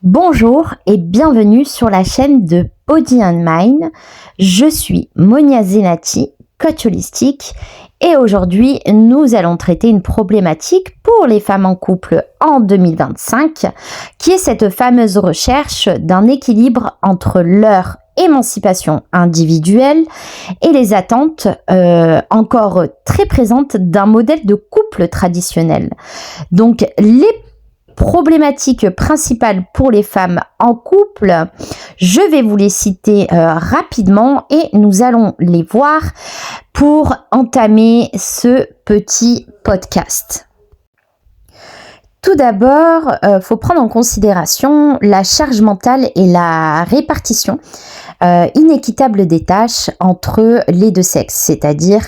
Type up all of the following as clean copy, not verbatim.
Bonjour et bienvenue sur la chaîne de Body and Mind. Je suis Monia Zenati, coach holistique, et aujourd'hui nous allons traiter une problématique pour les femmes en couple en 2025, qui est cette fameuse recherche d'un équilibre entre leur émancipation individuelle et les attentes encore très présentes d'un modèle de couple traditionnel. Donc les problématiques principales pour les femmes en couple, je vais vous les citer rapidement et nous allons les voir pour entamer ce petit podcast. Tout d'abord, faut prendre en considération la charge mentale et la répartition inéquitable des tâches entre les deux sexes, c'est-à-dire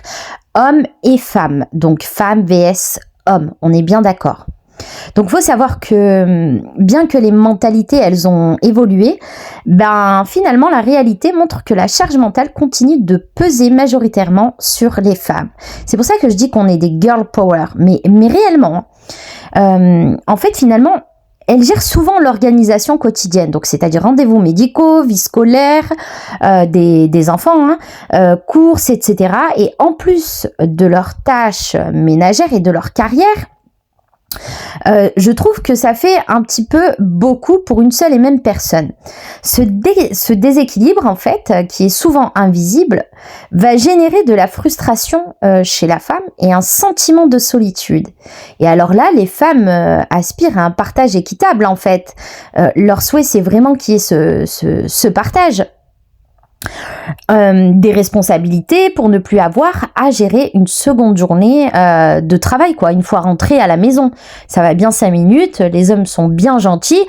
hommes et femmes, donc femmes vs hommes, on est bien d'accord. Donc, faut savoir que bien que les mentalités, elles ont évolué, finalement, la réalité montre que la charge mentale continue de peser majoritairement sur les femmes. C'est pour ça que je dis qu'on est des girl power, mais réellement. En fait, finalement, elles gèrent souvent l'organisation quotidienne, donc c'est-à-dire rendez-vous médicaux, vie scolaire, des enfants, courses, etc. Et en plus de leurs tâches ménagères et de leur carrière, je trouve que ça fait un petit peu beaucoup pour une seule et même personne. Ce déséquilibre, en fait, qui est souvent invisible, va générer de la frustration chez la femme et un sentiment de solitude. Et alors là, les femmes aspirent à un partage équitable, en fait. Leur souhait, c'est vraiment qu'il y ait ce partage. Des responsabilités pour ne plus avoir à gérer une seconde journée de travail, quoi, une fois rentrés à la maison. Ça va bien 5 minutes, les hommes sont bien gentils,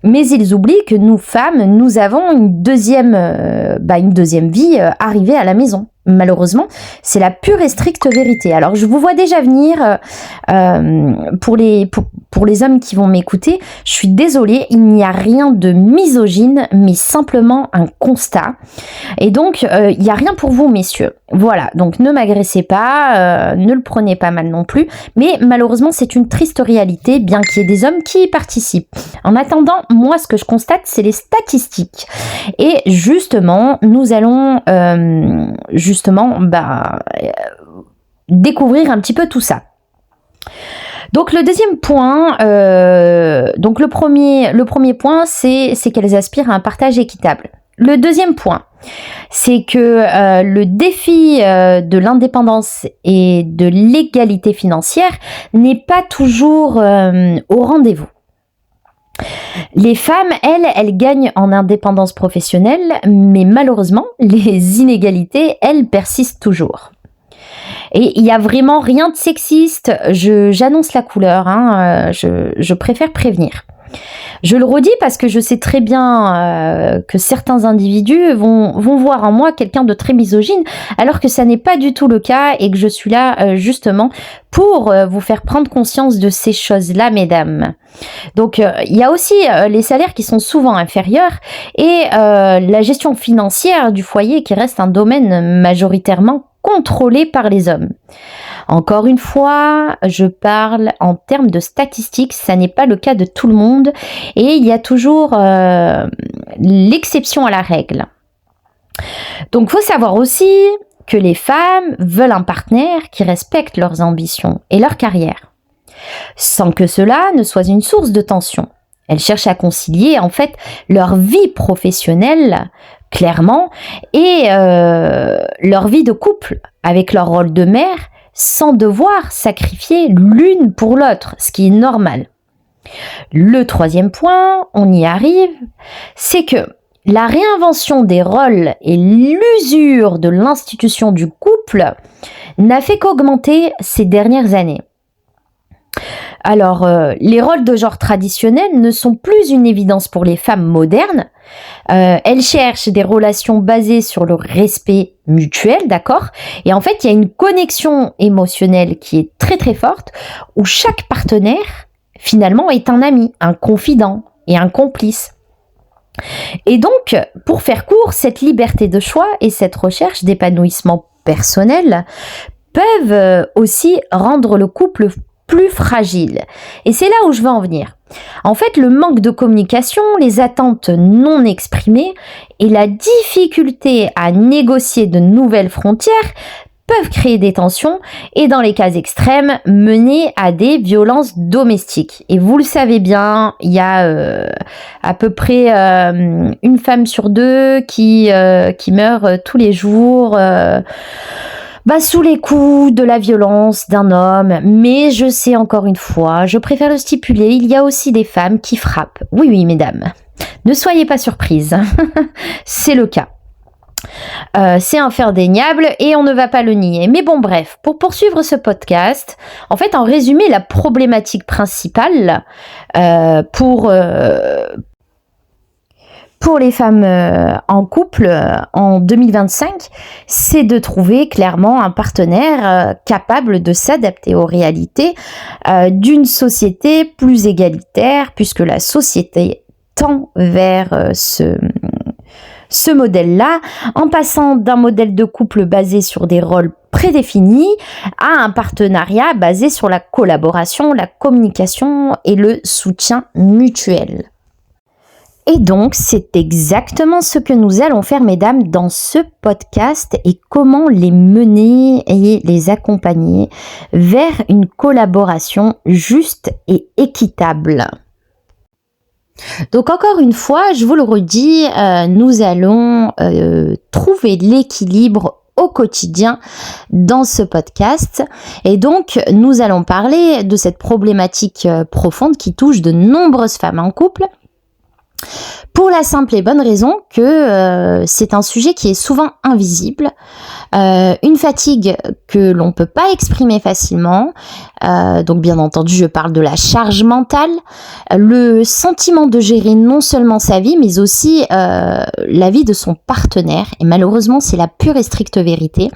mais ils oublient que nous femmes, nous avons une deuxième vie arrivée à la maison. Malheureusement, c'est la pure et stricte vérité. Alors, je vous vois déjà venir, pour les hommes qui vont m'écouter, je suis désolée, il n'y a rien de misogyne, mais simplement un constat. Et donc, il n'y a rien pour vous, messieurs. Voilà, donc ne m'agressez pas, ne le prenez pas mal non plus, mais malheureusement, c'est une triste réalité, bien qu'il y ait des hommes qui y participent. En attendant, moi, ce que je constate, c'est les statistiques. Et justement, nous allons découvrir un petit peu tout ça. Donc le deuxième point, le premier point, c'est qu'elles aspirent à un partage équitable. Le deuxième point, c'est que le défi de l'indépendance et de l'égalité financière n'est pas toujours au rendez-vous. Les femmes, elles gagnent en indépendance professionnelle, mais malheureusement, les inégalités, elles persistent toujours. Et il n'y a vraiment rien de sexiste, j'annonce la couleur, je préfère prévenir. Je le redis parce que je sais très bien que certains individus vont voir en moi quelqu'un de très misogyne, alors que ça n'est pas du tout le cas et que je suis là justement pour vous faire prendre conscience de ces choses-là, mesdames. Donc, il y a aussi les salaires qui sont souvent inférieurs et la gestion financière du foyer qui reste un domaine majoritairement contrôlé par les hommes. Encore une fois, je parle en termes de statistiques, ça n'est pas le cas de tout le monde et il y a toujours l'exception à la règle. Donc, il faut savoir aussi que les femmes veulent un partenaire qui respecte leurs ambitions et leur carrière, sans que cela ne soit une source de tension. Elles cherchent à concilier en fait leur vie professionnelle clairement et leur vie de couple avec leur rôle de mère sans devoir sacrifier l'une pour l'autre, ce qui est normal. Le troisième point, on y arrive, c'est que la réinvention des rôles et l'usure de l'institution du couple n'a fait qu'augmenter ces dernières années. Alors, les rôles de genre traditionnels ne sont plus une évidence pour les femmes modernes. Elles cherchent des relations basées sur le respect mutuel, d'accord ? Et en fait, il y a une connexion émotionnelle qui est très très forte, où chaque partenaire, finalement, est un ami, un confident et un complice. Et donc, pour faire court, cette liberté de choix et cette recherche d'épanouissement personnel peuvent aussi rendre le couple plus fragile. Et c'est là où je veux en venir. En fait, le manque de communication, les attentes non exprimées et la difficulté à négocier de nouvelles frontières peuvent créer des tensions et dans les cas extrêmes mener à des violences domestiques. Et vous le savez bien, il y a à peu près une femme sur deux qui meurt tous les jours sous les coups de la violence d'un homme. Mais je sais encore une fois, je préfère le stipuler, il y a aussi des femmes qui frappent. Oui, oui, mesdames, ne soyez pas surprises, c'est le cas. C'est indéniable et on ne va pas le nier. Mais bon, bref, pour poursuivre ce podcast, en fait, en résumé, la problématique principale pour les femmes en couple en 2025, c'est de trouver clairement un partenaire capable de s'adapter aux réalités d'une société plus égalitaire, puisque la société tend vers ce modèle-là, en passant d'un modèle de couple basé sur des rôles prédéfinis à un partenariat basé sur la collaboration, la communication et le soutien mutuel. Et donc, c'est exactement ce que nous allons faire, mesdames, dans ce podcast et comment les mener et les accompagner vers une collaboration juste et équitable. Donc encore une fois, je vous le redis, nous allons trouver l'équilibre au quotidien dans ce podcast et donc nous allons parler de cette problématique profonde qui touche de nombreuses femmes en couple pour la simple et bonne raison que c'est un sujet qui est souvent invisible, une fatigue que l'on ne peut pas exprimer facilement, donc bien entendu je parle de la charge mentale, le sentiment de gérer non seulement sa vie mais aussi la vie de son partenaire, et malheureusement c'est la pure et stricte vérité,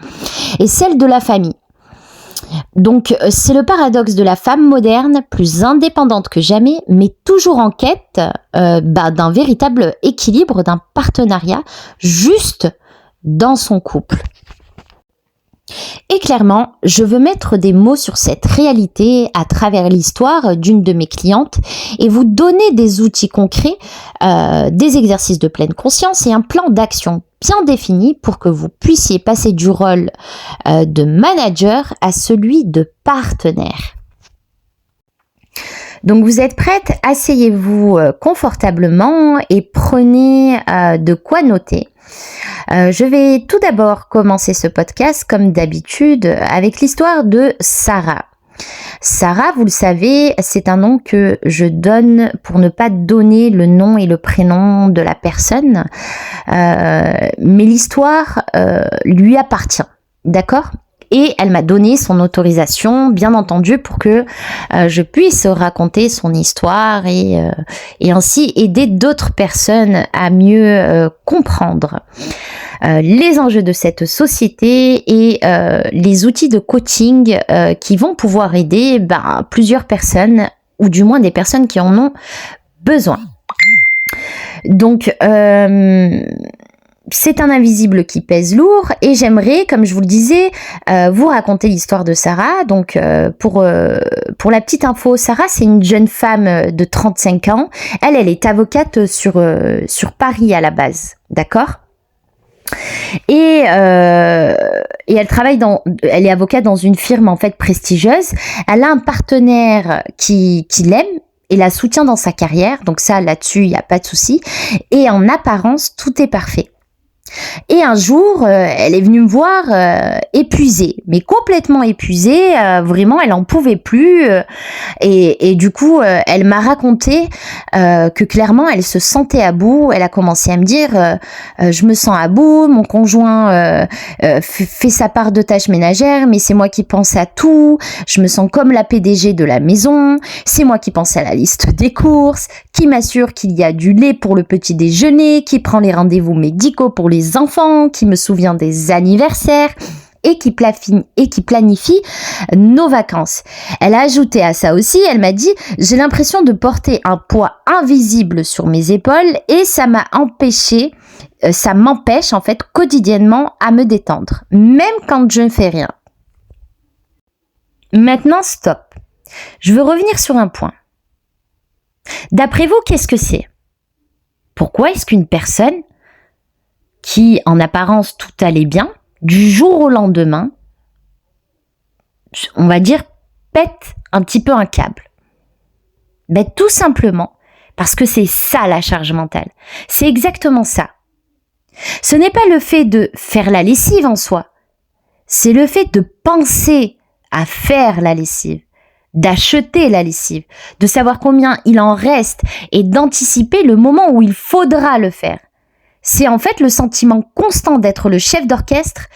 et celle de la famille. Donc c'est le paradoxe de la femme moderne, plus indépendante que jamais, mais toujours en quête d'un véritable équilibre, d'un partenariat juste dans son couple. Et clairement, je veux mettre des mots sur cette réalité à travers l'histoire d'une de mes clientes et vous donner des outils concrets, des exercices de pleine conscience et un plan d'action bien défini pour que vous puissiez passer du rôle de manager à celui de partenaire. Donc vous êtes prête? Asseyez-vous confortablement et prenez de quoi noter. Je vais tout d'abord commencer ce podcast comme d'habitude avec l'histoire de Sarah. Sarah, vous le savez, c'est un nom que je donne pour ne pas donner le nom et le prénom de la personne, mais l'histoire lui appartient, d'accord ? Et elle m'a donné son autorisation, bien entendu, pour que je puisse raconter son histoire et ainsi aider d'autres personnes à mieux comprendre les enjeux de cette société et les outils de coaching qui vont pouvoir aider plusieurs personnes, ou du moins des personnes qui en ont besoin. Donc, c'est un invisible qui pèse lourd et j'aimerais, comme je vous le disais, vous raconter l'histoire de Sarah. Donc, pour la petite info, Sarah, c'est une jeune femme de 35 ans. Elle est avocate sur Paris à la base, d'accord ? Et elle travaille elle est avocate dans une firme en fait prestigieuse. Elle a un partenaire qui l'aime et la soutient dans sa carrière. Donc ça, là-dessus, il n'y a pas de souci. Et en apparence, tout est parfait. Et un jour, elle est venue me voir épuisée, mais complètement épuisée, vraiment elle en pouvait plus et du coup elle m'a raconté que clairement elle se sentait à bout. Elle a commencé à me dire je me sens à bout, mon conjoint fait sa part de tâches ménagères, mais c'est moi qui pense à tout, je me sens comme la PDG de la maison, c'est moi qui pense à la liste des courses, qui m'assure qu'il y a du lait pour le petit déjeuner, qui prend les rendez-vous médicaux pour les enfants, qui me souvient des anniversaires et qui planifie nos vacances. Elle a ajouté à ça aussi, elle m'a dit « J'ai l'impression de porter un poids invisible sur mes épaules et ça m'empêche en fait quotidiennement à me détendre, même quand je ne fais rien. » Maintenant, stop. Je veux revenir sur un point. D'après vous, qu'est-ce que c'est? Pourquoi est-ce qu'une personne qui, en apparence, tout allait bien, du jour au lendemain, on va dire, pète un petit peu un câble? Tout simplement parce que c'est ça la charge mentale. C'est exactement ça. Ce n'est pas le fait de faire la lessive en soi. C'est le fait de penser à faire la lessive, d'acheter la lessive, de savoir combien il en reste et d'anticiper le moment où il faudra le faire. C'est en fait le sentiment constant d'être le chef d'orchestre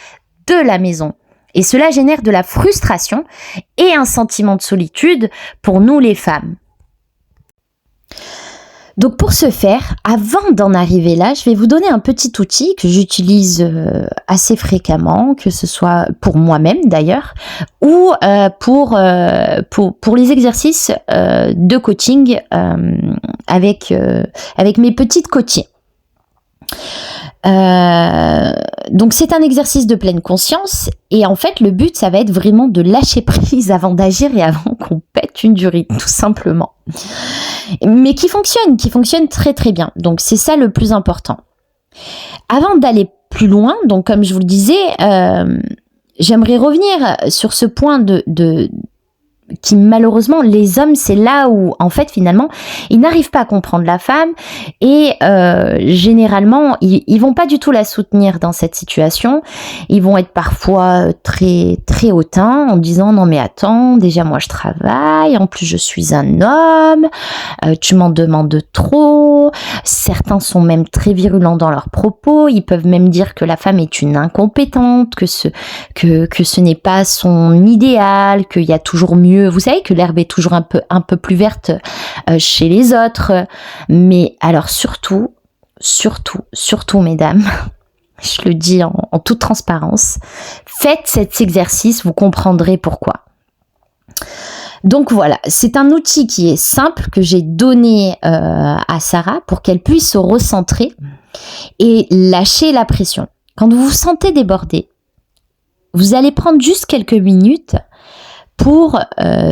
de la maison. Et cela génère de la frustration et un sentiment de solitude pour nous les femmes. Donc pour ce faire, avant d'en arriver là, je vais vous donner un petit outil que j'utilise assez fréquemment, que ce soit pour moi-même d'ailleurs, ou pour les exercices de coaching avec mes petites coachées. Donc c'est un exercice de pleine conscience et en fait le but ça va être vraiment de lâcher prise avant d'agir et avant qu'on pète une durite tout simplement, mais qui fonctionne très très bien. Donc c'est ça le plus important. Avant d'aller plus loin, donc comme je vous le disais, j'aimerais revenir sur ce point qui malheureusement les hommes, c'est là où en fait finalement ils n'arrivent pas à comprendre la femme et généralement ils vont pas du tout la soutenir dans cette situation. Ils vont être parfois très très hautains en disant non mais attends, déjà moi je travaille, en plus je suis un homme, tu m'en demandes trop. Certains sont même très virulents dans leurs propos, ils peuvent même dire que la femme est une incompétente, que ce n'est pas son idéal, qu'il y a toujours mieux. Vous savez que l'herbe est toujours un peu plus verte chez les autres. Mais alors surtout, mesdames, je le dis en toute transparence, faites cet exercice, vous comprendrez pourquoi. Donc voilà, c'est un outil qui est simple que j'ai donné à Sarah pour qu'elle puisse se recentrer et lâcher la pression. Quand vous vous sentez débordé, vous allez prendre juste quelques minutes pour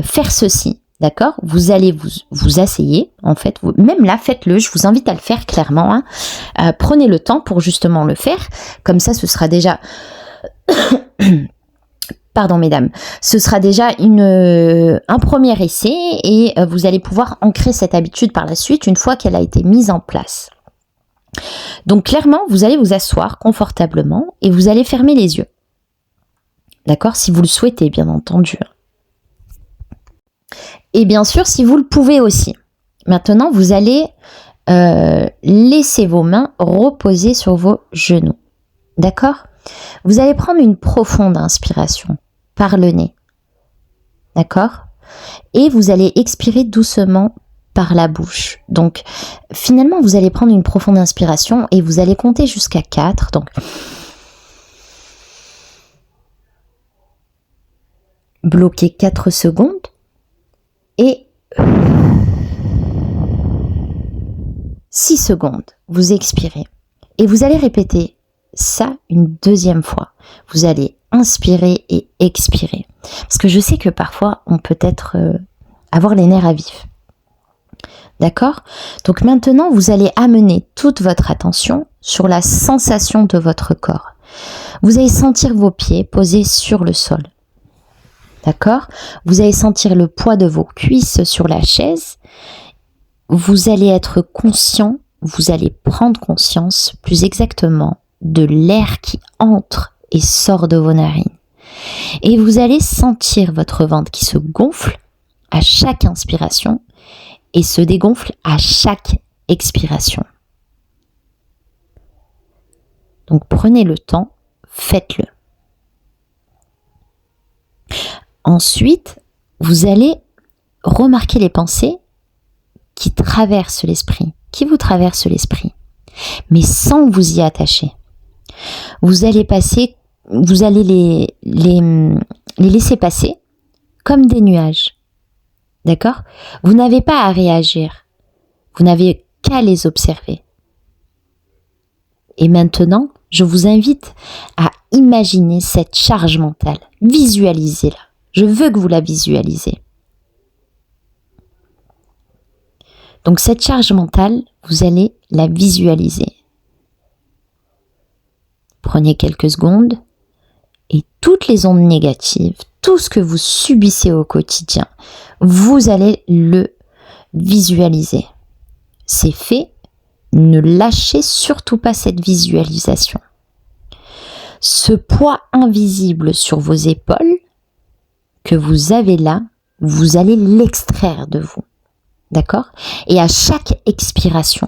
faire ceci, d'accord? Vous allez vous asseyer, en fait, même là, faites-le, je vous invite à le faire clairement. Prenez le temps pour justement le faire, comme ça, ce sera déjà... Pardon, mesdames, ce sera déjà un premier essai et vous allez pouvoir ancrer cette habitude par la suite une fois qu'elle a été mise en place. Donc, clairement, vous allez vous asseoir confortablement et vous allez fermer les yeux. D'accord? Si vous le souhaitez, bien entendu. Et bien sûr, si vous le pouvez aussi. Maintenant, vous allez laisser vos mains reposer sur vos genoux. D'accord? Vous allez prendre une profonde inspiration par le nez. D'accord? Et vous allez expirer doucement par la bouche. Donc, finalement, vous allez prendre une profonde inspiration et vous allez compter jusqu'à 4. Donc, bloquez 4 secondes. Et 6 secondes, vous expirez. Et vous allez répéter ça une deuxième fois. Vous allez inspirer et expirer. Parce que je sais que parfois, on peut avoir les nerfs à vif. D'accord? Donc maintenant, vous allez amener toute votre attention sur la sensation de votre corps. Vous allez sentir vos pieds posés sur le sol. D'accord? Vous allez sentir le poids de vos cuisses sur la chaise. Vous allez être conscient, vous allez prendre conscience, plus exactement, de l'air qui entre et sort de vos narines. Et vous allez sentir votre ventre qui se gonfle à chaque inspiration et se dégonfle à chaque expiration. Donc prenez le temps, faites-le. Ensuite, vous allez remarquer les pensées qui traversent l'esprit, mais sans vous y attacher. Vous allez les laisser passer comme des nuages. D'accord? Vous n'avez pas à réagir. Vous n'avez qu'à les observer. Et maintenant, je vous invite à imaginer cette charge mentale. Visualisez-la. Je veux que vous la visualisez. Donc cette charge mentale, vous allez la visualiser. Prenez quelques secondes et toutes les ondes négatives, tout ce que vous subissez au quotidien, vous allez le visualiser. C'est fait, ne lâchez surtout pas cette visualisation. Ce poids invisible sur vos épaules que vous avez là, vous allez l'extraire de vous. D'accord ? Et à chaque expiration,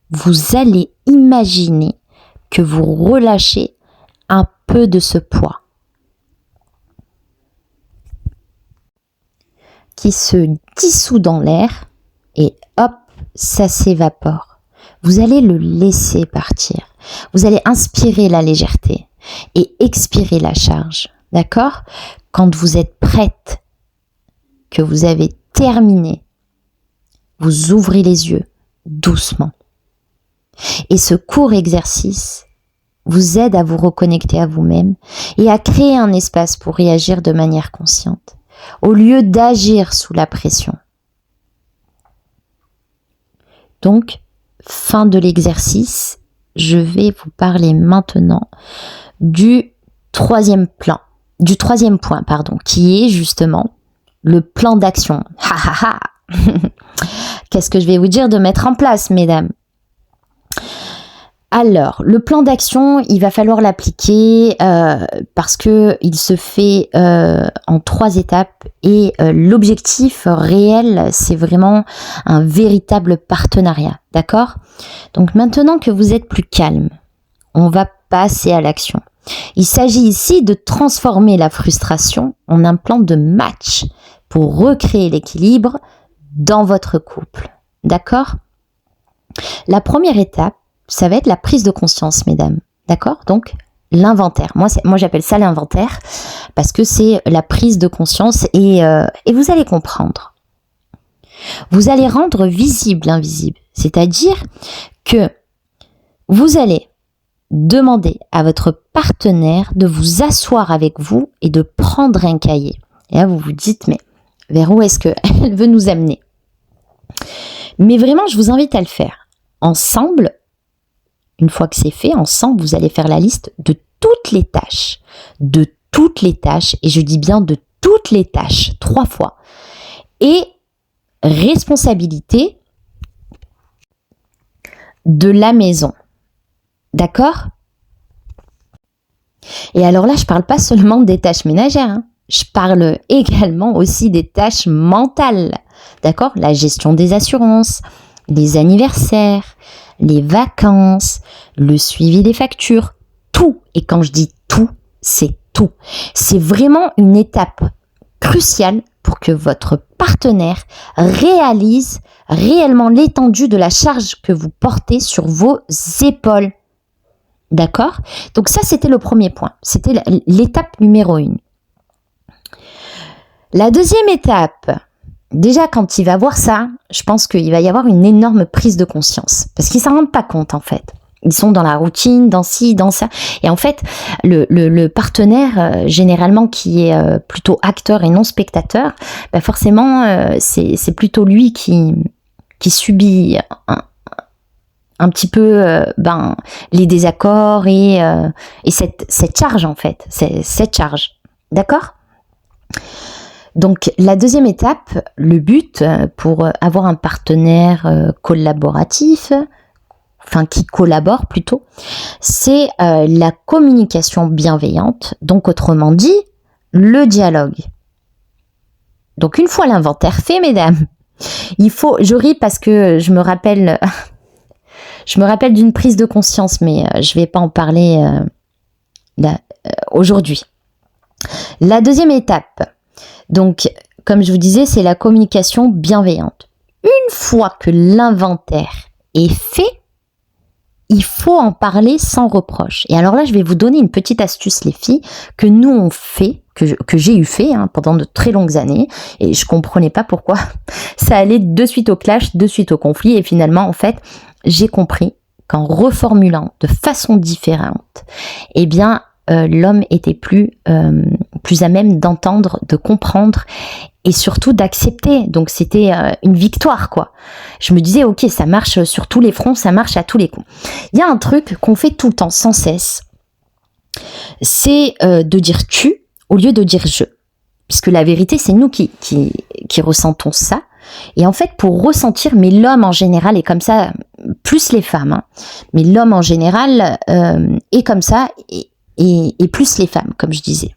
vous allez imaginer que vous relâchez un peu de ce poids qui se dissout dans l'air et hop, ça s'évapore. Vous allez le laisser partir. Vous allez inspirer la légèreté et expirer la charge. D'accord ? Quand vous êtes prête, que vous avez terminé, vous ouvrez les yeux doucement. Et ce court exercice vous aide à vous reconnecter à vous-même et à créer un espace pour réagir de manière consciente, au lieu d'agir sous la pression. Donc, fin de l'exercice, je vais vous parler maintenant du troisième point, qui est justement le plan d'action. Ha ha ha. Qu'est-ce que je vais vous dire de mettre en place, mesdames ? Alors, le plan d'action, il va falloir l'appliquer parce que il se fait en 3 étapes et l'objectif réel, c'est vraiment un véritable partenariat, d'accord ? Donc maintenant que vous êtes plus calme, on va passer à l'action. Il s'agit ici de transformer la frustration en un plan de match pour recréer l'équilibre dans votre couple, d'accord ? La première étape, ça va être la prise de conscience, mesdames, d'accord ? Donc, l'inventaire. Moi, j'appelle ça l'inventaire parce que c'est la prise de conscience et vous allez comprendre. Vous allez rendre visible l'invisible, c'est-à-dire que vous allez demander à votre partenaire de vous asseoir avec vous et de prendre un cahier. Et là, vous vous dites, mais vers où est-ce qu'elle veut nous amener ? Mais vraiment, je vous invite à le faire. Ensemble, une fois que c'est fait, ensemble, vous allez faire la liste de toutes les tâches, et je dis bien de toutes les tâches, 3 fois, et responsabilité de la maison. D'accord ? Et alors là, je parle pas seulement des tâches ménagères, hein. Je parle également aussi des tâches mentales. D'accord ? La gestion des assurances, les anniversaires, les vacances, le suivi des factures, tout. Et quand je dis tout, c'est tout. C'est vraiment une étape cruciale pour que votre partenaire réalise réellement l'étendue de la charge que vous portez sur vos épaules. D'accord ? Donc ça, c'était le premier point. C'était l'étape numéro 1. La deuxième étape, déjà quand il va voir ça, je pense qu'il va y avoir une énorme prise de conscience. Parce qu'ils ne s'en rendent pas compte en fait. Ils sont dans la routine, dans ci, dans ça. Et en fait, le partenaire, généralement, qui est plutôt acteur et non spectateur, bah forcément, c'est plutôt lui qui subit un petit peu les désaccords et cette charge en fait, cette charge. D'accord ? Donc la deuxième étape, le but pour avoir un partenaire collaboratif, enfin qui collabore plutôt, c'est la communication bienveillante, donc autrement dit, le dialogue. Donc une fois l'inventaire fait, mesdames, je ris parce que je me rappelle d'une prise de conscience, mais je vais pas en parler aujourd'hui. La deuxième étape, donc, comme je vous disais, c'est la communication bienveillante. Une fois que l'inventaire est fait, il faut en parler sans reproche. Et alors là, je vais vous donner une petite astuce, les filles, que nous on fait, que j'ai eu fait pendant de très longues années, et je comprenais pas pourquoi ça allait de suite au clash, de suite au conflit, et finalement, en fait, j'ai compris qu'en reformulant de façon différente, eh bien, l'homme était plus plus à même d'entendre, de comprendre et surtout d'accepter. Donc c'était une victoire, quoi. Je me disais, ok, ça marche sur tous les fronts, ça marche à tous les coups. Il y a un truc qu'on fait tout le temps, sans cesse, c'est de dire tu au lieu de dire je. Puisque la vérité, c'est nous qui ressentons ça. Et en fait, pour ressentir, mais l'homme en général est comme ça, plus les femmes, hein, mais l'homme en général est comme ça, et plus les femmes, comme je disais.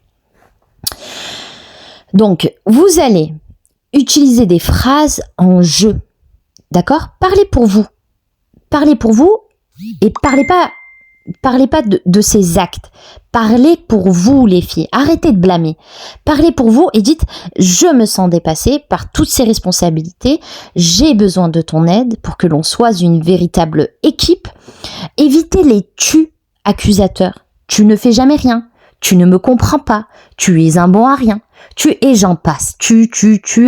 Donc, vous allez utiliser des phrases en je, d'accord ? Parlez pour vous. Parlez pour vous et parlez pas de ces actes. Parlez pour vous, les filles. Arrêtez de blâmer. Parlez pour vous et dites « Je me sens dépassée par toutes ces responsabilités. J'ai besoin de ton aide pour que l'on soit une véritable équipe. » Évitez les « tu » accusateurs. Tu ne fais jamais rien. Tu ne me comprends pas. Tu es un bon à rien. Et j'en passe. Tu.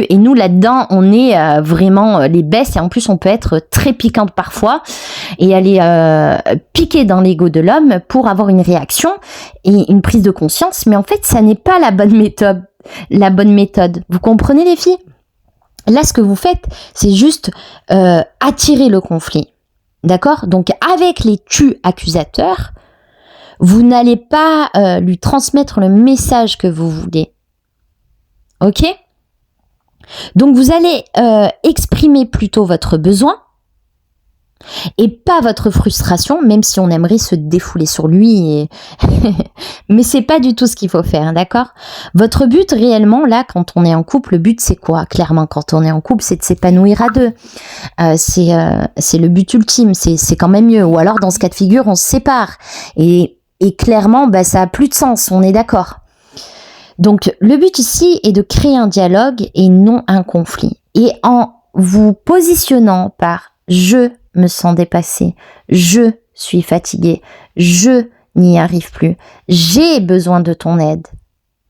Et nous, là-dedans, on est vraiment les bestes. Et en plus, on peut être très piquante parfois et aller piquer dans l'ego de l'homme pour avoir une réaction et une prise de conscience. Mais en fait, ça n'est pas la bonne méthode. Vous comprenez, les filles ? Là, ce que vous faites, c'est juste attirer le conflit. D'accord ? Donc, avec les tu accusateurs, vous n'allez pas lui transmettre le message que vous voulez. Ok ? Donc vous allez exprimer plutôt votre besoin et pas votre frustration, même si on aimerait se défouler sur lui. Mais c'est pas du tout ce qu'il faut faire, d'accord ? Votre but réellement, là, quand on est en couple, le but c'est quoi ? Clairement, quand on est en couple, c'est de s'épanouir à deux. C'est le but ultime, c'est quand même mieux. Ou alors, dans ce cas de figure, on se sépare. Et clairement, ça a plus de sens, on est d'accord. Donc, le but ici est de créer un dialogue et non un conflit. Et en vous positionnant par « je me sens dépassé »,« je suis fatigué »,« je n'y arrive plus »,« j'ai besoin de ton aide »,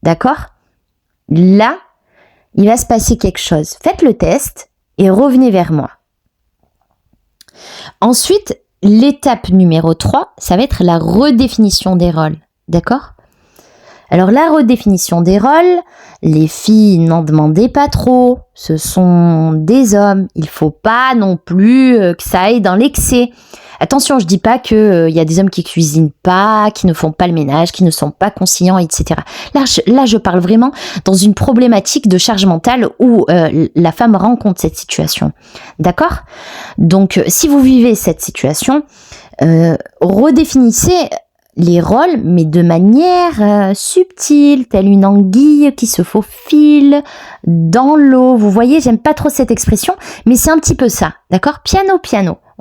d'accord ? Là, il va se passer quelque chose. Faites le test et revenez vers moi. Ensuite, l'étape numéro 3, ça va être la redéfinition des rôles, d'accord ? Alors la redéfinition des rôles, les filles n'en demandez pas trop, ce sont des hommes, il faut pas non plus que ça aille dans l'excès. Attention, je dis pas que y a des hommes qui cuisinent pas, qui ne font pas le ménage, qui ne sont pas conciliants, etc. Là, je parle vraiment dans une problématique de charge mentale où la femme rencontre cette situation. D'accord ? Donc, si vous vivez cette situation, redéfinissez les rôles, mais de manière subtile, telle une anguille qui se faufile dans l'eau. Vous voyez, j'aime pas trop cette expression, mais c'est un petit peu ça, d'accord ? Piano.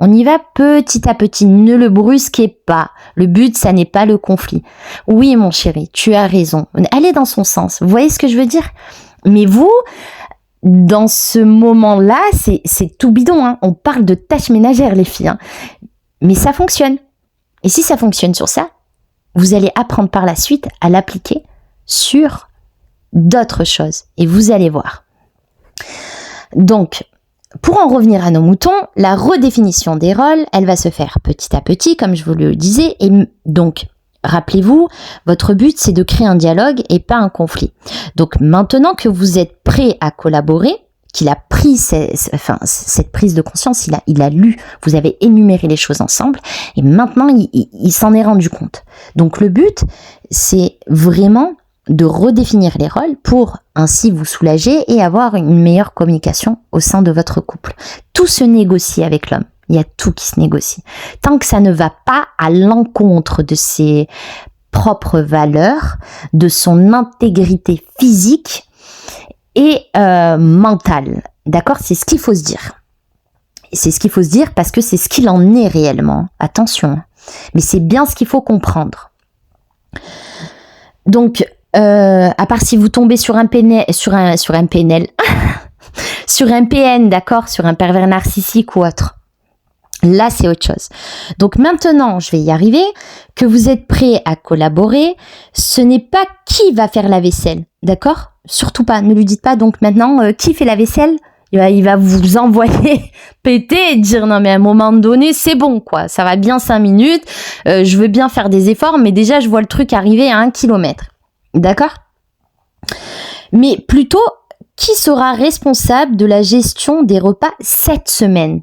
On y va petit à petit, ne le brusquez pas. Le but, ça n'est pas le conflit. Oui, mon chéri, tu as raison. Allez dans son sens. Vous voyez ce que je veux dire ? Mais vous, dans ce moment-là, c'est tout bidon, hein. On parle de tâches ménagères, les filles, hein. Mais ça fonctionne. Et si ça fonctionne sur ça, vous allez apprendre par la suite à l'appliquer sur d'autres choses. Et vous allez voir. Donc, pour en revenir à nos moutons, la redéfinition des rôles, elle va se faire petit à petit, comme je vous le disais. Et donc, rappelez-vous, votre but, c'est de créer un dialogue et pas un conflit. Donc, maintenant que vous êtes prêt à collaborer, qu'il a pris cette prise de conscience, il a lu, vous avez énuméré les choses ensemble, et maintenant, il s'en est rendu compte. Donc, le but, c'est vraiment de redéfinir les rôles pour ainsi vous soulager et avoir une meilleure communication au sein de votre couple. Tout se négocie avec l'homme. Il y a tout qui se négocie. Tant que ça ne va pas à l'encontre de ses propres valeurs, de son intégrité physique et mentale. D'accord ? C'est ce qu'il faut se dire. C'est ce qu'il faut se dire parce que c'est ce qu'il en est réellement. Attention. Mais c'est bien ce qu'il faut comprendre. Donc, à part si vous tombez sur un PN, sur un PN, d'accord, sur un pervers narcissique ou autre. Là, c'est autre chose. Donc maintenant, je vais y arriver, que vous êtes prêt à collaborer, ce n'est pas qui va faire la vaisselle, d'accord ? Surtout pas, ne lui dites pas donc maintenant qui fait la vaisselle ? Il va vous envoyer péter et dire non mais à un moment donné c'est bon quoi, ça va bien 5 minutes, je veux bien faire des efforts mais déjà je vois le truc arriver à 1 kilomètre. D'accord ? Mais plutôt, qui sera responsable de la gestion des repas cette semaine?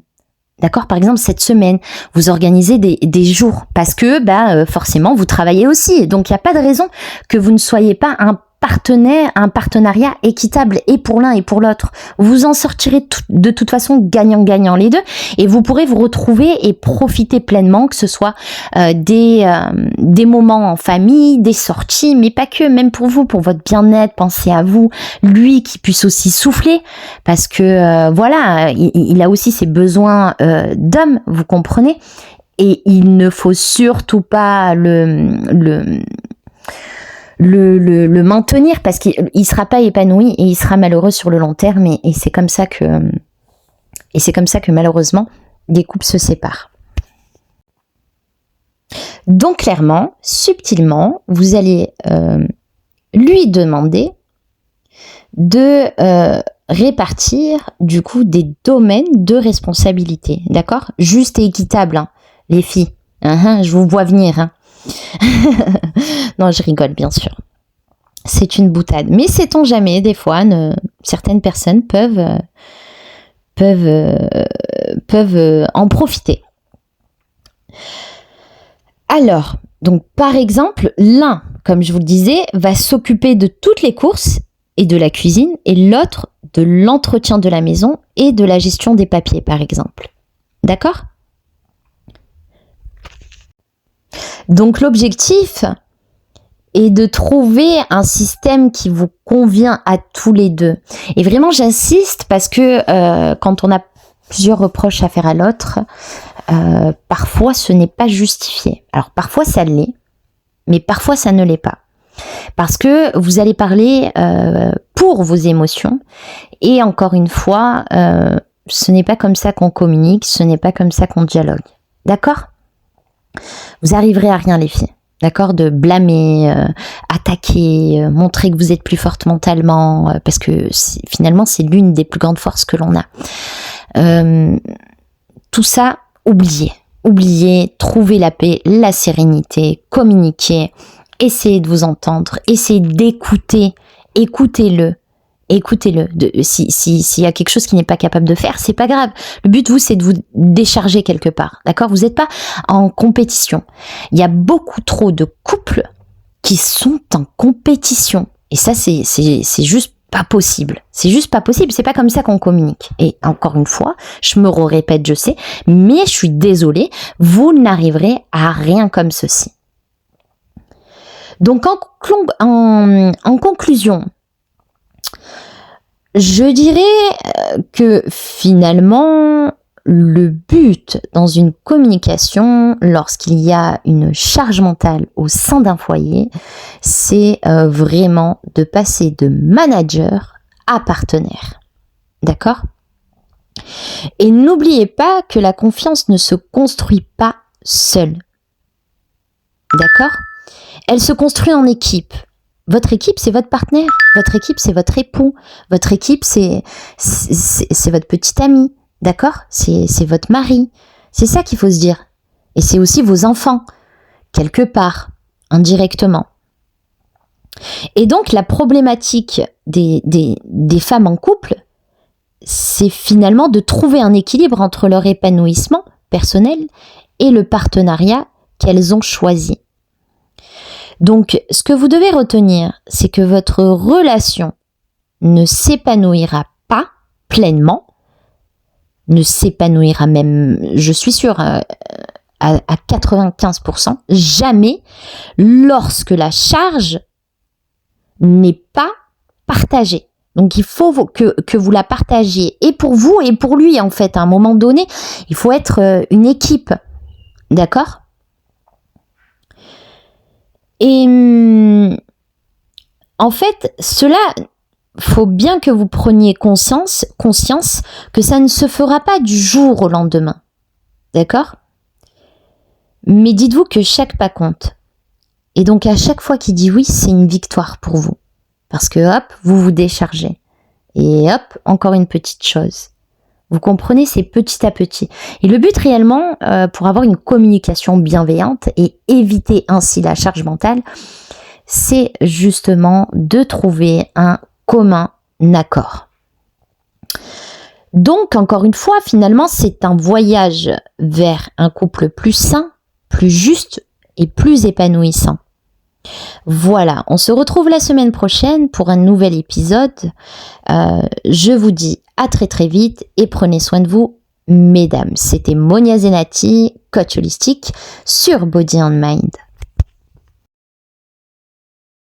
D'accord, par exemple, cette semaine, vous organisez des jours parce que forcément, vous travaillez aussi. Donc, il n'y a pas de raison que vous ne soyez pas un partenariat équitable et pour l'un et pour l'autre. Vous en sortirez de toute façon gagnant-gagnant les deux et vous pourrez vous retrouver et profiter pleinement, que ce soit des moments en famille, des sorties, mais pas que, même pour vous, pour votre bien-être, pensez à vous, lui qui puisse aussi souffler parce que voilà, il a aussi ses besoins d'homme, vous comprenez, et il ne faut surtout pas le maintenir parce qu'il sera pas épanoui et il sera malheureux sur le long terme et c'est comme ça que malheureusement des couples se séparent. Donc clairement, subtilement, vous allez lui demander de répartir du coup des domaines de responsabilité, d'accord? Juste et équitable, hein, les filles. Je vous vois venir, hein. Non, je rigole, bien sûr. C'est une boutade. Mais sait-on jamais, des fois, certaines personnes peuvent en profiter. Alors, donc par exemple, l'un, comme je vous le disais, va s'occuper de toutes les courses et de la cuisine, et l'autre de l'entretien de la maison et de la gestion des papiers, par exemple. D'accord ? Donc l'objectif est de trouver un système qui vous convient à tous les deux. Et vraiment j'insiste parce que quand on a plusieurs reproches à faire à l'autre, parfois ce n'est pas justifié. Alors parfois ça l'est, mais parfois ça ne l'est pas. Parce que vous allez parler pour vos émotions et encore une fois, ce n'est pas comme ça qu'on communique, ce n'est pas comme ça qu'on dialogue. D'accord ? Vous arriverez à rien les filles, d'accord, de blâmer, attaquer, montrer que vous êtes plus forte mentalement, parce que finalement c'est l'une des plus grandes forces que l'on a. Tout ça, oubliez, trouvez la paix, la sérénité, communiquez, essayez de vous entendre, essayez d'écouter, écoutez-le. S'il y a quelque chose qui n'est pas capable de faire, c'est pas grave. Le but, c'est de vous décharger quelque part. D'accord ? Vous n'êtes pas en compétition. Il y a beaucoup trop de couples qui sont en compétition. Et ça, c'est juste pas possible. C'est juste pas possible. C'est pas comme ça qu'on communique. Et encore une fois, je me répète, je sais, mais je suis désolée, vous n'arriverez à rien comme ceci. Donc, en conclusion, je dirais que finalement, le but dans une communication, lorsqu'il y a une charge mentale au sein d'un foyer, c'est vraiment de passer de manager à partenaire. D'accord ? Et n'oubliez pas que la confiance ne se construit pas seule. D'accord ? Elle se construit en équipe. Votre équipe, c'est votre partenaire. Votre équipe, c'est votre époux. Votre équipe, c'est votre petit ami. D'accord ? C'est votre mari. C'est ça qu'il faut se dire. Et c'est aussi vos enfants, quelque part, indirectement. Et donc, la problématique des femmes en couple, c'est finalement de trouver un équilibre entre leur épanouissement personnel et le partenariat qu'elles ont choisi. Donc, ce que vous devez retenir, c'est que votre relation ne s'épanouira pas pleinement, ne s'épanouira même, je suis sûre, à 95%, jamais lorsque la charge n'est pas partagée. Donc, il faut que vous la partagiez, et pour vous et pour lui, en fait, à un moment donné, il faut être une équipe, d'accord ? Et en fait, cela, faut bien que vous preniez conscience que ça ne se fera pas du jour au lendemain. D'accord ? Mais dites-vous que chaque pas compte. Et donc, à chaque fois qu'il dit oui, c'est une victoire pour vous. Parce que hop, vous vous déchargez. Et hop, encore une petite chose. Vous comprenez, c'est petit à petit. Et le but réellement, pour avoir une communication bienveillante et éviter ainsi la charge mentale, c'est justement de trouver un commun accord. Donc, encore une fois, finalement, c'est un voyage vers un couple plus sain, plus juste et plus épanouissant. Voilà, on se retrouve la semaine prochaine pour un nouvel épisode. Je vous dis à très très vite et prenez soin de vous, mesdames. C'était Monia Zenati, coach holistique sur Body and Mind.